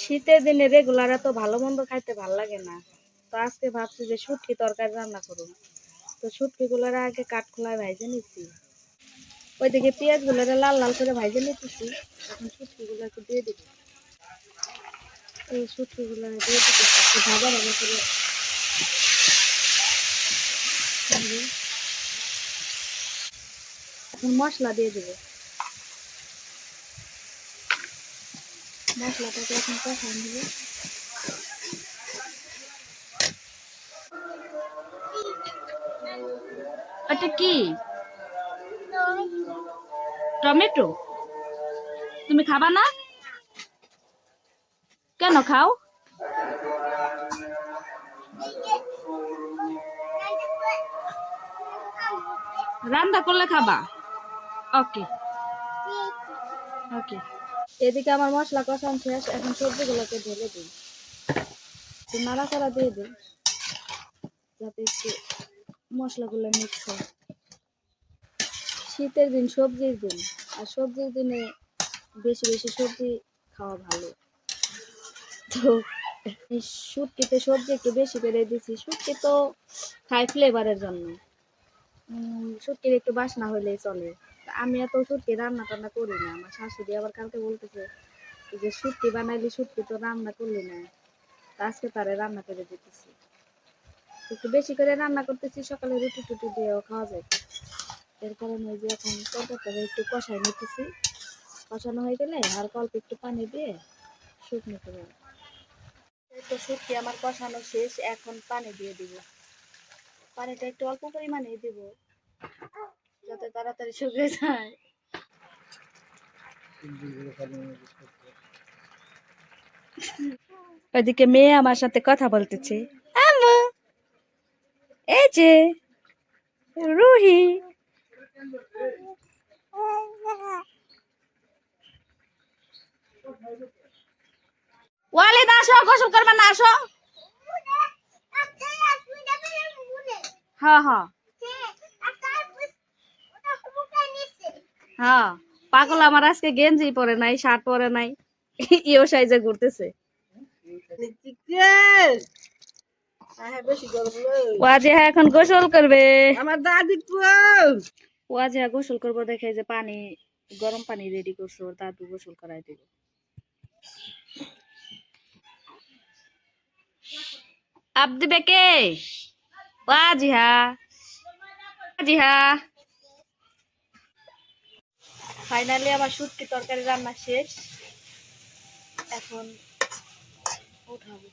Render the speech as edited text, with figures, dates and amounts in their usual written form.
শীতের দিনে রেগুলার এত ভালো মন্দ খাইতে ভাল লাগে না। তো আজকে ভাবছি যে শুটকি তরকারি রান্না করুন। তো শুটকি গুলার আগে কাঠখোলায় ভাইজে নিচ্ছি। ওইদিকে পেঁয়াজ গুলারে লাল লাল করে ভাইজে নিতেছি। এখন শুটকি গুলাকে দিয়ে দিব। এই শুটকি গুলারে দিয়ে দিতেছি একটু ভাজা ভাজা করে। এখন মশলা দিয়ে দিব। মশলাটাকে এখন কষান দিব। এটা কি? টমেটো? তুমি খাবা না? কেন খাও? রান্না করলে খাবা? ওকে ওকে। এদিকে আমার মশলা কষান শেষ, এখন সবজিগুলোকে ঢেলে দিই। নাড়াচাড়া দিয়ে দিই যাতে একটু মশলাগুলো মিক্স হয়। শীতের দিন সবজির দিন, আর সবজির দিনে বেশি বেশি সবজি খাওয়া ভালো। তো এই শুটকিতে সবজি একটু বেশি করে দিছি। শুটকি তো খাই ফ্লেভারের জন্য, শুটকির একটু বাসনা হইলেই চলে। আমি এত শুটকি রান্না টান্না করি না। আমার শাশুড়ি আবার কালকে বলতেছে যে শুটকি বানাইলি, শুটকি তো রান্না করলি না। আজকে তারে রান্না করে দিতেছি, একটু বেশি করে রান্না করতেছি। সকালে রুটি টুটি দিয়েও খাওয়া যায়। এর কারণে যে এখন তরকারিটা একটু কষাই নিতেছি। কষানো হয়ে গেলে আর অল্প একটু পানি দিয়ে শুকনো করে। তো শুটকি আমার কষানো শেষ, এখন পানি দিয়ে দিব। পানিটা একটু অল্প পরিমাণে দিব যাতে তাড়াতাড়ি শুকিয়ে যায়। ওইদিকে মেয়ে আমার সাথে কথা বলতেছে। আম্মু, এই যে রুহি। ওয়ালিদ আসো, গোসল করবে না? আসো। হ্যাঁ হ্যাঁ হ্যাঁ। পাগল আমার আজকে গেঞ্জি পরে নাই, শার্ট পরে নাই, ইও সাইজে ঘুরতেছে। ওয়াজে এখন গোসল করবে। আমার দাদি ওয়াজে গোসল করবো দেখে যে পানি, গরম পানি রেডি করছো, ওর দাদু গোসল করাই দিল। আপ দিবে কে? ওয়াজিহা জিহা। ফাইনালি আমার শুটকি তরকারি রান্না শেষ, এখন উঠাবো।